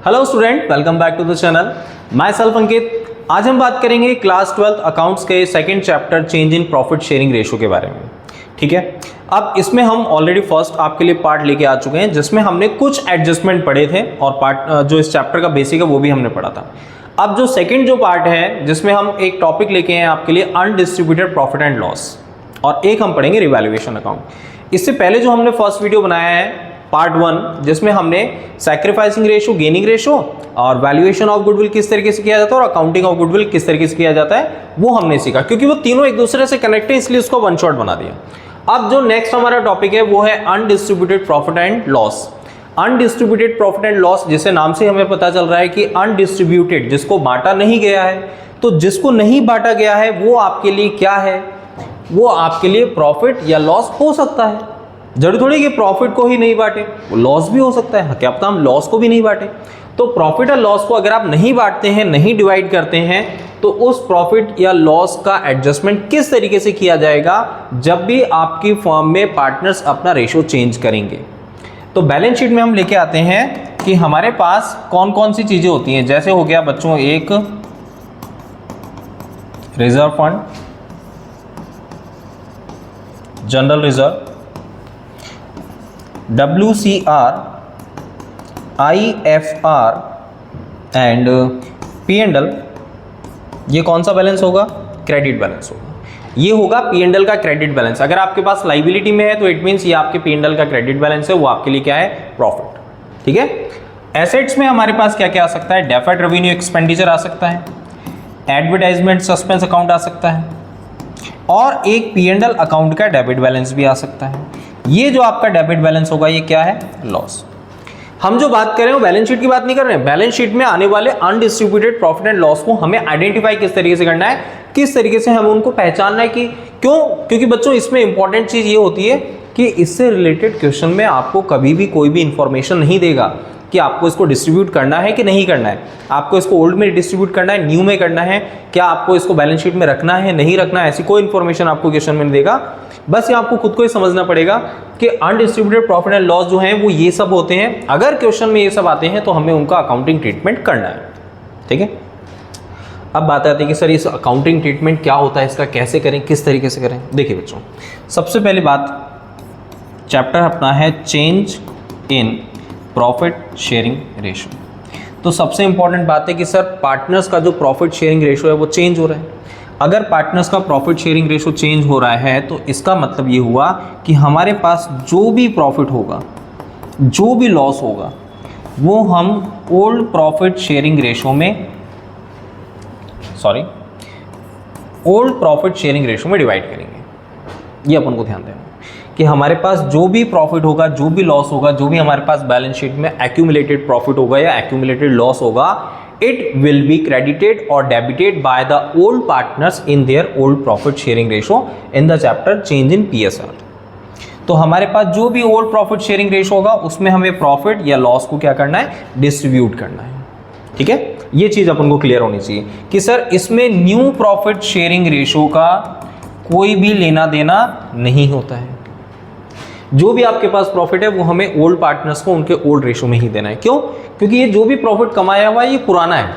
Hello student, welcome back to the channel. Myself Ankit. आज हम बात करेंगे क्लास 12 अकाउंट्स के second chapter change in profit sharing ratio के बारे में। ठीक है, अब इसमें हम ऑलरेडी फर्स्ट आपके लिए पार्ट लेके आ चुके हैं जिसमें हमने कुछ एडजस्टमेंट पढ़े थे और पार्ट जो इस चैप्टर का बेसिक है वो भी हमने पढ़ा था। अब जो सेकेंड जो पार्ट है जिसमें हम एक टॉपिक लेके हैं आपके लिए अनडिस्ट्रीब्यूटेड प्रॉफिट एंड लॉस, और एक हम पढ़ेंगे रिवैल्यूएशन अकाउंट। इससे पहले जो हमने फर्स्ट वीडियो बनाया है पार्ट 1 जिसमें हमने सैक्रिफाइसिंग रेशो, गेनिंग रेशो और वैल्यूएशन ऑफ गुडविल किस तरीके से किया जाता है और अकाउंटिंग ऑफ गुडविल किस तरीके से किया जाता है वो हमने सीखा, क्योंकि वो तीनों एक दूसरे से कनेक्ट है इसलिए उसको वन शॉट बना दिया। अब जो नेक्स्ट हमारा टॉपिक है वो है undistributed profit and loss. Undistributed profit and loss, जिसे नाम से हमें पता चल रहा है कि अनडिस्ट्रीब्यूटेड, जिसको बांटा नहीं गया है। तो जिसको नहीं बांटा गया है वो आपके लिए क्या है? वो आपके लिए प्रॉफिट या लॉस हो सकता है। जरूरी थोड़ी कि प्रॉफिट को ही नहीं बांटे, वो लॉस भी हो सकता है। क्या पता हम लॉस को भी नहीं बांटे। तो प्रॉफिट और लॉस को अगर आप नहीं बांटते हैं, नहीं डिवाइड करते हैं, तो उस प्रॉफिट या लॉस का एडजस्टमेंट किस तरीके से किया जाएगा जब भी आपकी फर्म में पार्टनर्स अपना रेशो चेंज करेंगे। तो बैलेंस शीट में हम लेके आते हैं कि हमारे पास कौन कौन सी चीजें होती हैं। जैसे हो गया बच्चों एक reserve fund, general reserve, WCR, IFR and P&L। ये कौन सा बैलेंस होगा? क्रेडिट बैलेंस होगा। ये होगा P&L का क्रेडिट बैलेंस। अगर आपके पास लाइबिलिटी में है तो इट मींस ये आपके P&L का क्रेडिट बैलेंस है, वो आपके लिए क्या है? प्रॉफिट। ठीक है। एसेट्स में हमारे पास क्या क्या आ सकता है? डेफर्ड रेवेन्यू एक्सपेंडिचर आ सकता है, एडवर्टाइजमेंट सस्पेंस अकाउंट आ सकता है, और एक P&L अकाउंट का डेबिट बैलेंस भी आ सकता है। ये जो आपका डेबिट बैलेंस होगा ये क्या है? लॉस। हम जो बात कर रहे हैं वो बैलेंस शीट की बात नहीं कर रहे हैं। बैलेंस शीट में आने वाले अनडिस्ट्रीब्यूटेड प्रॉफिट एंड लॉस को हमें आइडेंटिफाई किस तरीके से करना है, किस तरीके से हमें उनको पहचानना है। कि क्यों? क्योंकि बच्चों इसमें इंपॉर्टेंट चीज ये होती है कि इससे रिलेटेड क्वेश्चन में आपको कभी भी कोई भी इंफॉर्मेशन नहीं देगा कि आपको इसको डिस्ट्रीब्यूट करना है कि नहीं करना है, आपको इसको ओल्ड में डिस्ट्रीब्यूट करना है, न्यू में करना है, क्या आपको इसको बैलेंस शीट में रखना है, नहीं रखना है, ऐसी कोई इंफॉर्मेशन आपको क्वेश्चन में नहीं देगा। बस ये आपको खुद को ही समझना पड़ेगा कि अनडिस्ट्रीब्यूटेड प्रॉफिट एंड लॉस जो हैं वो ये सब होते हैं। अगर क्वेश्चन में ये सब आते हैं तो हमें उनका अकाउंटिंग ट्रीटमेंट करना है। ठीक है। अब बात आती है कि सर इस अकाउंटिंग ट्रीटमेंट क्या होता है, इसका कैसे करें, किस तरीके से करें। देखिए बच्चों, सबसे पहली बात, चैप्टर अपना है change in profit sharing ratio. तो सबसे इंपॉर्टेंट बात है कि सर पार्टनर्स का जो प्रॉफिट शेयरिंग रेशो है वो चेंज हो रहा है। अगर पार्टनर्स का प्रॉफिट शेयरिंग रेशो चेंज हो रहा है तो इसका मतलब ये हुआ कि हमारे पास जो भी प्रॉफिट होगा, जो भी लॉस होगा, वो हम ओल्ड प्रॉफिट शेयरिंग रेशो में, ओल्ड प्रॉफिट शेयरिंग रेशो में डिवाइड करेंगे। ये अपन को ध्यान देना कि हमारे पास जो भी प्रॉफिट होगा, जो भी लॉस होगा, जो भी हमारे पास बैलेंस शीट में एक्यूमुलेटेड प्रॉफिट होगा या एक्यूमुलेटेड लॉस होगा, इट विल बी क्रेडिटेड और debited by the old partners in their old profit sharing ratio in the chapter change in PSR। तो हमारे पास जो भी ओल्ड प्रॉफिट शेयरिंग रेशो होगा उसमें हमें प्रॉफिट या लॉस को क्या करना है? डिस्ट्रीब्यूट करना है। ठीक है, ये चीज अपन को क्लियर होनी चाहिए कि सर इसमें न्यू प्रॉफिट शेयरिंग रेशो का कोई भी लेना देना नहीं होता है। जो भी आपके पास प्रॉफिट है वो हमें ओल्ड पार्टनर्स को उनके ओल्ड रेशो में ही देना है। क्यों? क्योंकि ये जो भी प्रॉफिट कमाया हुआ है ये पुराना है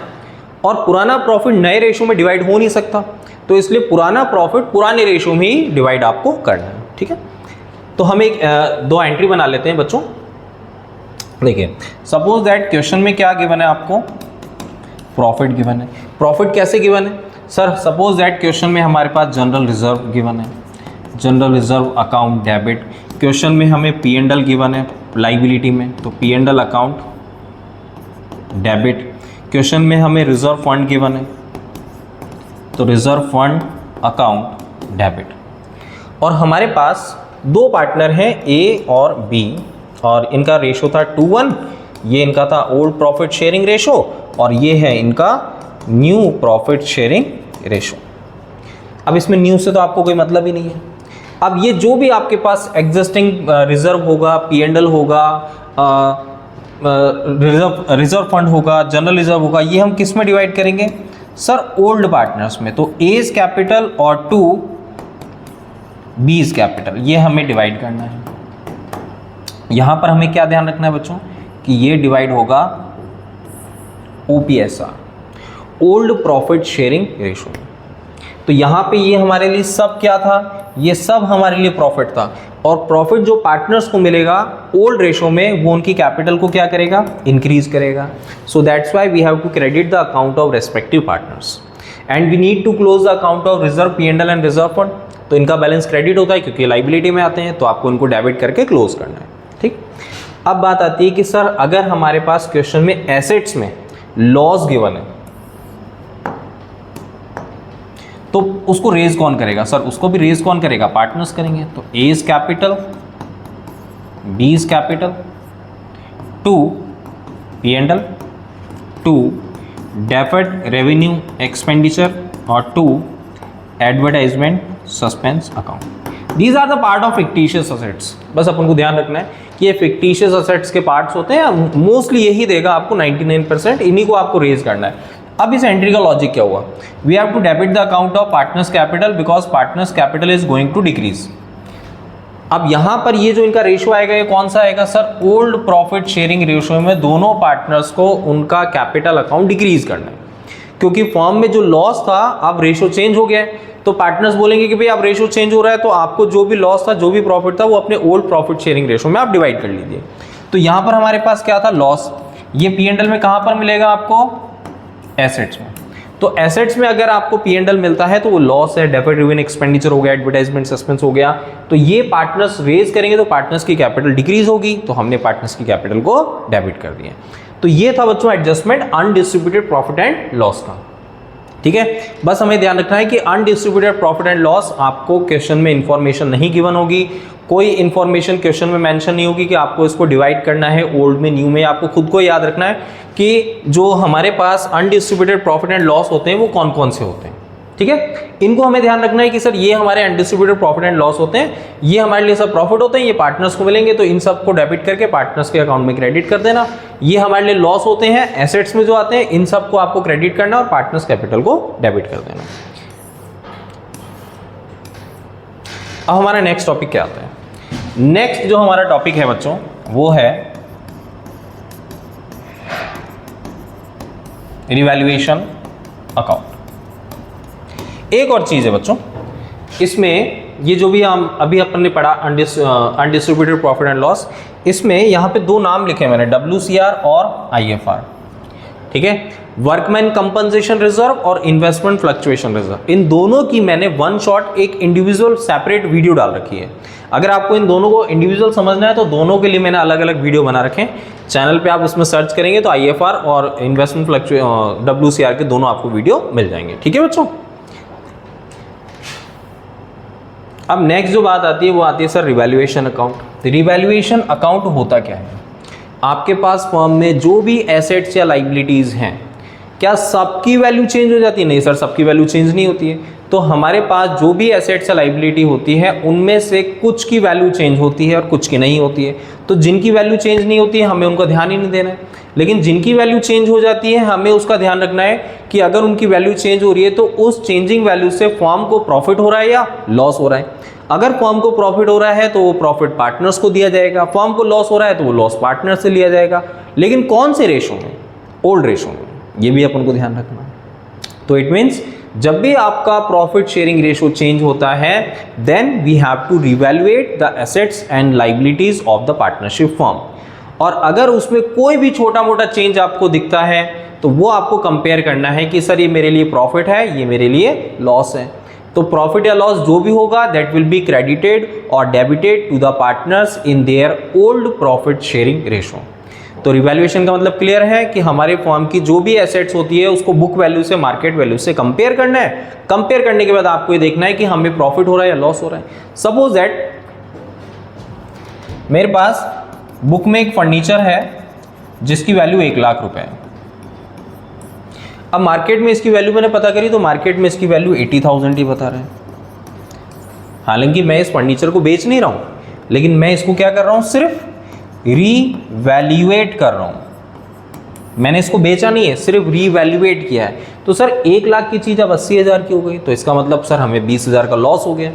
और पुराना प्रॉफिट नए रेशो में डिवाइड हो नहीं सकता, तो इसलिए पुराना प्रॉफिट पुराने रेशो में ही डिवाइड आपको करना है। ठीक है, तो हम एक दो एंट्री बना लेते हैं बच्चों। देखिए, सपोज दैट क्वेश्चन में क्या गिवन है आपको? प्रॉफिट गिवन है। प्रॉफिट कैसे गिवन है? सर सपोज दैट क्वेश्चन में हमारे पास जनरल रिजर्व गिवन है, general reserve account debit. Question में हमें P&L गिवन है लाइबिलिटी में, तो P&L अकाउंट डेबिट। क्वेश्चन में हमें रिजर्व फंड गिवन है, तो रिजर्व फंड अकाउंट डेबिट। और हमारे पास दो पार्टनर हैं A और B, और इनका रेशो था 2:1। ये इनका था ओल्ड प्रॉफिट शेयरिंग रेशो और ये है इनका न्यू प्रॉफिट शेयरिंग रेशो। अब इसमें न्यू से तो आपको कोई मतलब ही नहीं है। अब ये जो भी आपके पास एग्जिस्टिंग रिजर्व होगा, P&L होगा, रिजर्व फंड होगा, जनरल रिजर्व होगा, ये हम किस में डिवाइड करेंगे? सर ओल्ड पार्टनर्स में। तो A's कैपिटल और 2 B's कैपिटल, ये हमें डिवाइड करना है। यहां पर हमें क्या ध्यान रखना है बच्चों कि ये डिवाइड होगा OPSR, old profit sharing ratio. तो यहाँ पे ये हमारे लिए सब क्या था, ये सब हमारे लिए प्रॉफिट था, और प्रॉफिट जो पार्टनर्स को मिलेगा ओल्ड रेशो में वो उनकी कैपिटल को क्या करेगा, इंक्रीज करेगा। So that's why we have to credit the account of respective partners and we need to close the account of reserve P&L and reserve fund. तो इनका बैलेंस क्रेडिट होता है क्योंकि लाइबिलिटी में आते हैं, तो आपको इनको डेबिट करके क्लोज करना है। ठीक, अब बात आती है कि सर अगर हमारे पास क्वेश्चन में एसेट्स में लॉस गिवन है तो उसको रेज कौन करेगा, सर उसको भी रेज कौन करेगा, पार्टनर्स करेंगे। तो A is capital, B is capital, 2 P&L, 2 deferred revenue expenditure और 2 advertisement suspense account. These are the part of fictitious assets. बस अपन को ध्यान रखना है कि ये फिक्टिशियस असेट्स के पार्ट्स होते हैं, मोस्टली यही देगा आपको 99%, इन्हीं को आपको रेज करना है। अब इस एंट्री का लॉजिक क्या हुआ, we have to debit the account of partners capital because partners capital is going to decrease. अब यहां पर ये जो इनका रेशियो आएगा ये कौन सा आएगा, sir old profit sharing ratio में दोनों पार्टनर्स को उनका कैपिटल अकाउंट डिक्रीज करना है, क्योंकि फॉर्म में जो लॉस था अब रेशियो चेंज हो गया है। तो पार्टनर्स बोलेंगे कि भाई अब रेशियो चेंज हो रहा है तो आपको जो भी लॉस था, जो भी प्रॉफिट था, वो अपने ओल्ड प्रॉफिट शेयरिंग रेशियो में आप डिवाइड कर लीजिए। तो यहां पर हमारे पास क्या था, लॉस। ये P&L में कहां पर मिलेगा आपको, एसेट्स में। तो एसेट्स में अगर आपको P&L मिलता है तो वो लॉस है, डेफर्ड रेवेन्यू एक्सपेंडिचर हो गया, एडवर्टाइजमेंट सस्पेंस हो गया। तो ये पार्टनर्स रेज करेंगे तो पार्टनर्स की कैपिटल डिक्रीज होगी, तो हमने पार्टनर्स की कैपिटल को डेबिट कर दिया। तो ये था बच्चों adjustment undistributed profit and loss का। ठीक है, बस हमें ध्यान रखना है कि अनडिस्ट्रीब्यूटेड प्रॉफिट एंड लॉस आपको क्वेश्चन में इंफॉर्मेशन नहीं गिवन होगी, कोई इंफॉर्मेशन क्वेश्चन में मेंशन नहीं होगी कि आपको इसको डिवाइड करना है ओल्ड में न्यू में। आपको खुद को याद रखना है कि जो हमारे पास अनडिस्ट्रीब्यूटेड प्रॉफिट एंड लॉस होते हैं वो कौन कौन से होते हैं। ठीक है, इनको हमें ध्यान रखना है कि सर ये हमारे अनडिस्ट्रीब्यूटेड प्रॉफिट एंड लॉस होते हैं, ये हमारे लिए सब प्रॉफिट होते हैं, ये पार्टनर्स को मिलेंगे तो इन सब को डेबिट करके पार्टनर्स के अकाउंट में क्रेडिट कर देना। ये हमारे लिए लॉस होते हैं एसेट्स में जो आते हैं, इन सब को आपको क्रेडिट करना और पार्टनर्स कैपिटल को डेबिट कर देना। अब हमारा नेक्स्ट टॉपिक क्या आता है, नेक्स्ट जो हमारा टॉपिक है बच्चों वो है रिवैल्यूएशन अकाउंट। एक और चीज है बच्चों, इसमें ये जो भी हम अभी अपन ने पढ़ा अनडिस्ट्रीब्यूटेड प्रॉफिट एंड लॉस, इसमें यहाँ पे दो नाम लिखे मैंने, WCR और IFR। ठीक है, वर्कमैन कंपनसेशन रिजर्व और इन्वेस्टमेंट फ्लक्चुएशन रिजर्व, इन दोनों की मैंने वन शॉट एक इंडिविजुअल सेपरेट वीडियो डाल रखी है। अगर आपको इन दोनों को इंडिविजुअल समझना है तो दोनों के लिए मैंने अलग अलग वीडियो बना रखे हैं चैनल पे, आप उसमें सर्च करेंगे तो IFR और इन्वेस्टमेंट WCR के दोनों आपको वीडियो मिल जाएंगे। ठीक है बच्चों, अब नेक्स्ट जो बात आती है वो आती है sir revaluation account. Revaluation account होता क्या है, आपके पास फर्म में जो भी एसेट्स या लाइबिलिटीज हैं क्या सबकी वैल्यू चेंज हो जाती है, नहीं सर सबकी वैल्यू चेंज नहीं होती है। तो हमारे पास जो भी एसेट्स या लाइबिलिटी होती है उनमें से कुछ की वैल्यू चेंज होती है और कुछ की नहीं होती है। तो जिनकी वैल्यू चेंज नहीं होती है हमें उनका ध्यान ही नहीं देना है, लेकिन जिनकी वैल्यू चेंज हो जाती है हमें उसका ध्यान रखना है कि अगर उनकी वैल्यू चेंज हो रही है तो उस चेंजिंग वैल्यू से फर्म को प्रॉफिट हो रहा है या लॉस हो रहा है। अगर फर्म को प्रॉफिट हो रहा है तो वो प्रॉफिट पार्टनर्स को दिया जाएगा, फर्म को लॉस हो रहा है तो वो लॉस पार्टनर से लिया जाएगा, लेकिन कौन से रेशो में, ओल्ड रेशो में, ये भी अपन को ध्यान रखना है। तो इट मीन्स जब भी आपका प्रॉफिट शेयरिंग रेशो चेंज होता है then we have to revaluate the assets and liabilities of the partnership firm. और अगर उसमें कोई भी छोटा मोटा चेंज आपको दिखता है तो वो आपको कंपेयर करना है कि सर ये मेरे लिए प्रॉफिट है, ये मेरे लिए लॉस है। तो प्रॉफिट या लॉस जो भी होगा दैट विल बी क्रेडिटेड और debited to the partners in their old profit sharing ratio. तो रिवैल्यूएशन का मतलब क्लियर है कि हमारे फर्म की जो भी एसेट्स होती है उसको बुक वैल्यू से, मार्केट वैल्यू से कंपेयर करना है। कंपेयर करने के बाद आपको ये देखना है कि हमें प्रॉफिट हो रहा है या लॉस हो रहा है। सपोज दैट मेरे पास बुक में एक फर्नीचर है जिसकी वैल्यू 1 लाख रुपए है। अब मार्केट में इसकी वैल्यू मैंने पता करी तो मार्केट में इसकी वैल्यू 80,000 ही बता रहे हैं। हालांकि मैं इस फर्नीचर को बेच नहीं रहा हूं, लेकिन मैं इसको क्या कर रहा हूं, सिर्फ रीवैल्यूएट कर रहा हूं। मैंने इसको बेचा नहीं है, सिर्फ रीवैल्यूएट किया है। तो सर 1 लाख की चीज अब 80,000 की हो गई, तो इसका मतलब सर हमें 20,000 का लॉस हो गया।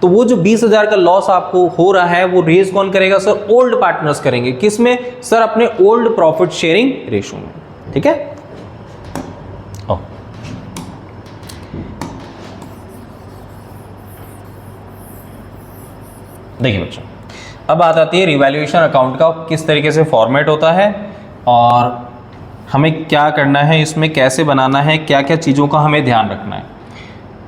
तो वो जो 20,000 का लॉस आपको हो रहा है वो रेज कौन करेगा, सर ओल्ड पार्टनर्स करेंगे। किस में, सर अपने ओल्ड प्रॉफिट शेयरिंग रेशो में। ठीक है, ओ देखिए बच्चों, अब बात आती है रिवैल्यूएशन अकाउंट का किस तरीके से फॉर्मेट होता है और हमें क्या करना है, इसमें कैसे बनाना है, क्या क्या चीज़ों का हमें ध्यान रखना है।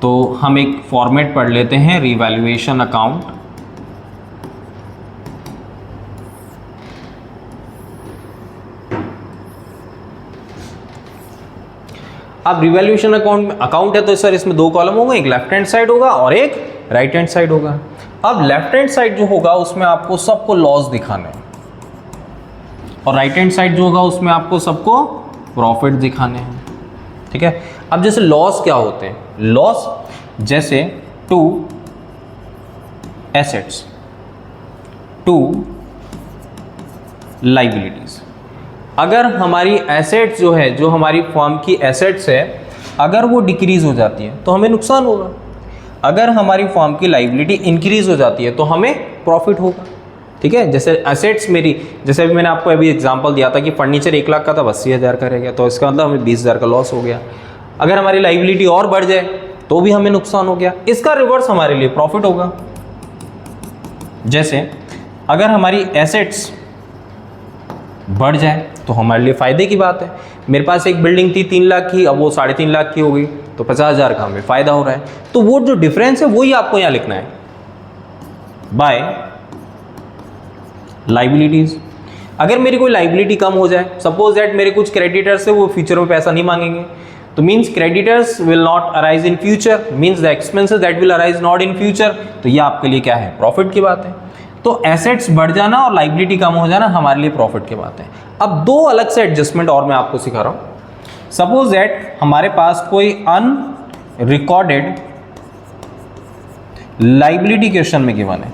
तो हम एक फॉर्मेट पढ़ लेते हैं, रिवैल्यूएशन अकाउंट। अब रिवैल्यूएशन अकाउंट है तो सर इसमें दो कॉलम होंगे, एक लेफ्ट हैंड साइड होगा और एक राइट हैंड साइड होगा। अब लेफ्ट हैंड साइड जो होगा उसमें आपको सबको लॉस दिखाने हैं और राइट हैंड साइड जो होगा उसमें आपको सबको प्रॉफिट दिखाने हैं। ठीक है, अब जैसे लॉस क्या होते हैं, लॉस जैसे टू एसेट्स, टू लाइबिलिटीज। अगर हमारी एसेट्स जो है, जो हमारी फर्म की एसेट्स है, अगर वो डिक्रीज हो जाती है तो हमें नुकसान होगा। अगर हमारी फर्म की लाइबिलिटी इंक्रीज हो जाती है तो हमें प्रॉफिट होगा। ठीक है, जैसे एसेट्स मेरी, जैसे अभी मैंने आपको अभी एग्जांपल दिया था कि फर्नीचर 1 लाख का था, 80,000 का रह गया, तो इसका मतलब हमें 20,000 का लॉस हो गया। अगर हमारी लाइबिलिटी और बढ़ जाए तो भी हमें नुकसान हो गया। इसका रिवर्स हमारे लिए प्रॉफिट होगा। जैसे अगर हमारी एसेट्स बढ़ जाए तो हमारे लिए फ़ायदे की बात है। मेरे पास एक बिल्डिंग थी 3 लाख की, अब वो 3.5 लाख की हो गई, तो 50,000 का हमें फ़ायदा हो रहा है। तो वो जो डिफरेंस है वही आपको यहाँ लिखना है, बाय लाइबिलिटीज़। अगर मेरी कोई लाइबिलिटी कम हो जाए, सपोज दैट मेरे कुछ क्रेडिटर्स है वो फ्यूचर में पैसा नहीं मांगेंगे, तो means creditors will not arise in future, means the expenses that will arise not in future, तो ये आपके लिए क्या है, प्रॉफिट की बात है। तो एसेट्स बढ़ जाना और लाइबिलिटी कम हो जाना हमारे लिए प्रॉफिट की बात है। अब दो अलग से एडजस्टमेंट और मैं आपको सिखा रहा हूं। सपोज दैट हमारे पास कोई अनरिकॉर्डेड लाइबिलिटी क्वेश्चन में गिवन है।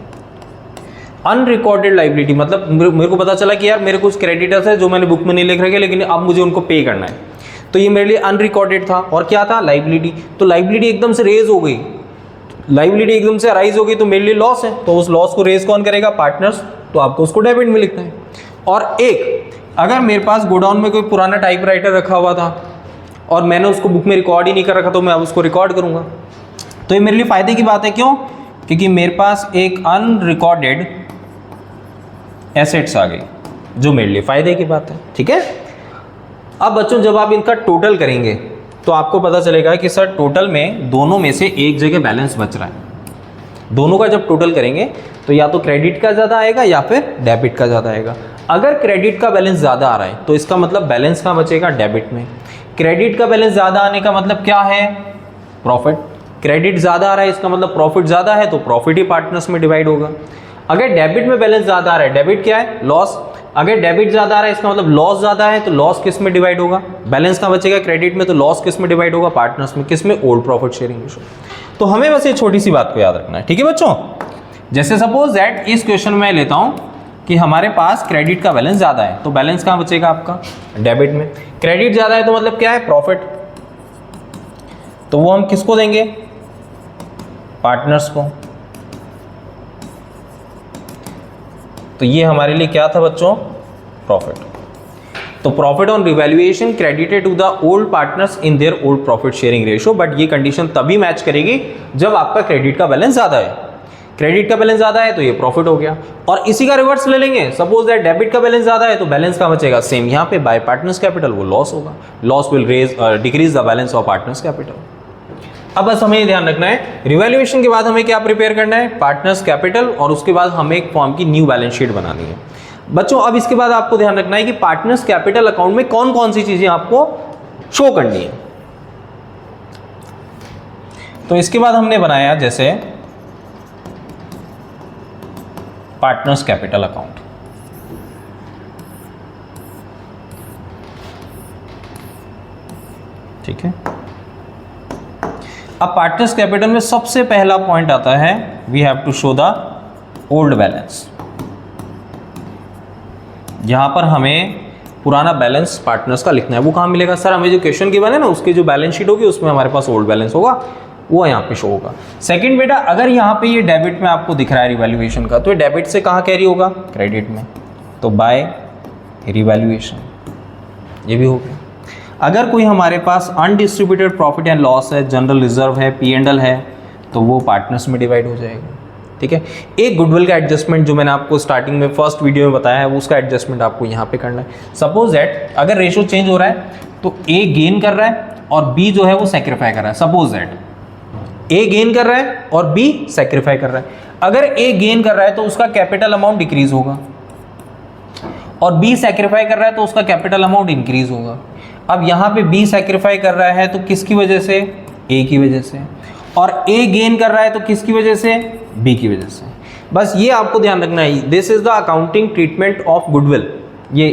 अनरिकॉर्डेड लाइबिलिटी मतलब मेरे को पता चला कि यार मेरे कुछ क्रेडिटर्स है जो मैंने बुक में नहीं लिख रखे, लेकिन अब मुझे उनको पे करना है, तो ये मेरे लिए अनरिकॉर्डेड था। और क्या था, लाइबिलिटी। तो लाइबिलिटी एकदम से रेज हो गई, लाइबिलिटी एकदम से अराइज हो गई, तो मेरे लिए लॉस है। तो उस लॉस को रेज कौन करेगा, पार्टनर्स, तो आपको उसको डेबिट में लिखना है। और एक, अगर मेरे पास गोडाउन में कोई पुराना टाइपराइटर रखा हुआ था और मैंने उसको बुक में रिकॉर्ड ही नहीं कर रखा, तो मैं अब उसको रिकॉर्ड करूंगा, तो ये मेरे लिए फायदे की बात है। क्यों, क्योंकि मेरे पास एक अनरिकॉर्डेड एसेट्स आ गई, जो मेरे लिए फायदे की बात है। ठीक है, अब बच्चों जब आप इनका टोटल करेंगे तो आपको पता चलेगा कि सर टोटल में दोनों में से एक जगह बैलेंस बच रहा है। दोनों का जब टोटल करेंगे तो या तो क्रेडिट का ज़्यादा आएगा या फिर डेबिट का ज़्यादा आएगा। अगर क्रेडिट का बैलेंस ज़्यादा आ रहा है तो इसका मतलब बैलेंस कहाँ बचेगा, डेबिट में। क्रेडिट का बैलेंस ज़्यादा आने का मतलब क्या है, प्रॉफिट। क्रेडिट ज़्यादा आ रहा है इसका मतलब प्रॉफिट ज़्यादा है, तो प्रॉफिट ही पार्टनर्स में डिवाइड होगा। अगर डेबिट में बैलेंस ज़्यादा आ रहा है, डेबिट क्या है, लॉस। अगर डेबिट ज़्यादा आ रहा है इसका मतलब लॉस ज़्यादा है, तो लॉस किस में डिवाइड होगा, बैलेंस कहाँ बचेगा, क्रेडिट में, तो लॉस किस में डिवाइड होगा, पार्टनर्स में। किस में, ओल्ड प्रॉफिट शेयरिंग रेशो। तो हमें बस ये छोटी सी बात को याद रखना है। ठीक है बच्चों, जैसे सपोज दैट इस क्वेश्चन में लेता हूँ कि हमारे पास क्रेडिट का बैलेंस ज़्यादा है, तो बैलेंस कहाँ बचेगा आपका, डेबिट में। क्रेडिट ज़्यादा है तो मतलब क्या है, प्रॉफिट, तो वो हम किसको देंगे, पार्टनर्स को। तो ये हमारे लिए क्या था बच्चों, प्रॉफिट। तो profit on revaluation credited to the old partners in their old profit sharing ratio, but ये कंडीशन तभी मैच करेगी जब आपका क्रेडिट का बैलेंस ज्यादा है। क्रेडिट का बैलेंस ज्यादा है तो ये प्रॉफिट हो गया। और इसी का रिवर्स ले लेंगे, सपोज दैट डेबिट का बैलेंस ज्यादा है तो बैलेंस कहाँ बचेगा, सेम यहाँ पे बाय पार्टनर्स कैपिटल, वो लॉस होगा। Loss will decrease the balance of partners capital. अब बस हमें ध्यान रखना है, रिवैल्यूएशन के बाद हमें क्या प्रिपेयर करना है, पार्टनर्स कैपिटल, और उसके बाद हमें एक फॉर्म की न्यू बैलेंस शीट बनानी है। बच्चों अब इसके बाद आपको ध्यान रखना है कि पार्टनर्स कैपिटल अकाउंट में कौन कौन सी चीजें आपको शो करनी है। तो इसके बाद हमने बनाया जैसे पार्टनर्स कैपिटल अकाउंट। ठीक है, अब पार्टनर्स कैपिटल में सबसे पहला पॉइंट आता है, we have to show the old balance. यहां पर हमें पुराना बैलेंस पार्टनर्स का लिखना है। वो कहां मिलेगा, सर हमें जो क्वेश्चन गिवन है ना उसकी जो बैलेंस शीट होगी उसमें हमारे पास ओल्ड बैलेंस होगा, वो यहाँ पे शो होगा। सेकंड बेटा, अगर यहाँ पे ये डेबिट में आपको दिख रहा है रिवैल्यूएशन का, तो ये डेबिट से कहाँ कैरी होगा, क्रेडिट में, तो बाय रिवैल्यूएशन, ये भी हो गया। अगर कोई हमारे पास अनडिस्ट्रीब्यूटेड प्रॉफिट एंड लॉस है, जनरल रिजर्व है, P&L है, तो वो पार्टनर्स में डिवाइड हो जाएगा। ठीक है, एक गुडविल का एडजस्टमेंट जो मैंने आपको स्टार्टिंग में फर्स्ट वीडियो में बताया है, वो उसका एडजस्टमेंट आपको यहाँ पे करना है। सपोज दैट अगर रेशो चेंज हो रहा है तो A गेन कर रहा है और B जो है वो सेक्रीफाई कर रहा है। सपोज दैट A गेन कर रहा है और B सेक्रीफाई कर रहा है। अगर A गेन कर रहा है तो उसका कैपिटल अमाउंट डिक्रीज होगा और B सेक्रीफाई कर रहा है तो उसका कैपिटल अमाउंट इंक्रीज होगा। अब यहाँ पे B सेक्रीफाई कर रहा है तो किसकी वजह से? A की वजह से। और A गेन कर रहा है तो किसकी वजह से? B की वजह से। बस ये आपको ध्यान रखना है, this is the accounting treatment of goodwill. ये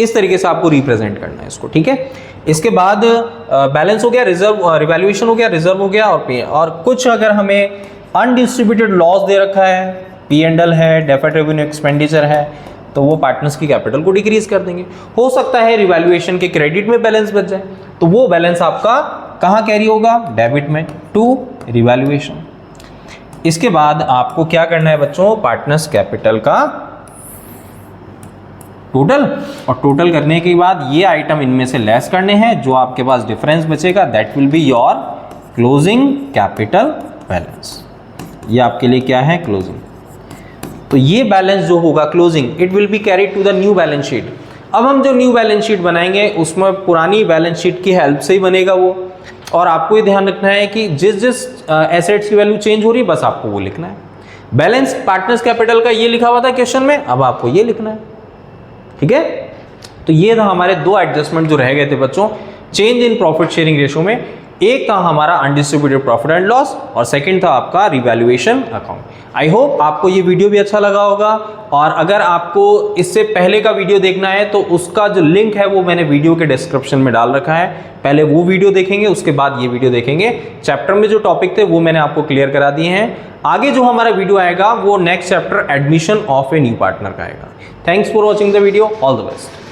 इस तरीके से आपको रिप्रेजेंट करना है इसको। ठीक है, इसके बाद बैलेंस हो गया, रिजर्व रिवैल्यूएशन हो गया, रिजर्व हो गया और पे। और कुछ अगर हमें अनडिस्ट्रीब्यूटेड लॉस दे रखा है, P&L है, डेफर्ड रेवेन्यू एक्सपेंडिचर है, तो वो पार्टनर्स की कैपिटल को डिक्रीज कर देंगे। हो सकता है रिवैल्यूएशन के क्रेडिट में बैलेंस बच जाए, तो वो बैलेंस आपका कहाँ कैरी होगा? डेबिट में, टू रिवैल्यूएशन। इसके बाद आपको क्या करना है बच्चों? पार्टनर्स कैपिटल का टोटल, और टोटल करने के बाद ये आइटम इनमें से लेस करने हैं, जो आपके पास डिफरेंस बचेगा that will be your closing capital balance. ये आपके लिए क्या है? क्लोजिंग। तो ये बैलेंस जो होगा closing, it will be carried to the new balance sheet. अब हम जो न्यू बैलेंस शीट बनाएंगे उसमें पुरानी बैलेंस शीट की हेल्प से ही बनेगा वो। और आपको ये ध्यान रखना है कि जिस एसेट्स की वैल्यू चेंज हो रही है बस आपको वो लिखना है। बैलेंस पार्टनर्स कैपिटल का ये लिखा हुआ था क्वेश्चन में, अब आपको ये लिखना है। ठीक है, तो ये था हमारे दो एडजस्टमेंट जो रह गए थे बच्चों change in profit sharing ratio में। एक था हमारा अनडिस्ट्रीब्यूटेड प्रॉफिट एंड लॉस और सेकंड था आपका रिवैल्यूएशन अकाउंट। आई होप आपको ये वीडियो भी अच्छा लगा होगा, और अगर आपको इससे पहले का वीडियो देखना है तो उसका जो लिंक है वो मैंने वीडियो के डिस्क्रिप्शन में डाल रखा है। पहले वो वीडियो देखेंगे, उसके बाद ये वीडियो देखेंगे। चैप्टर में जो टॉपिक थे वो मैंने आपको क्लियर करा दिए हैं। आगे जो हमारा वीडियो आएगा वो next chapter admission of a new partner का आएगा। Thanks for watching the video, all the best.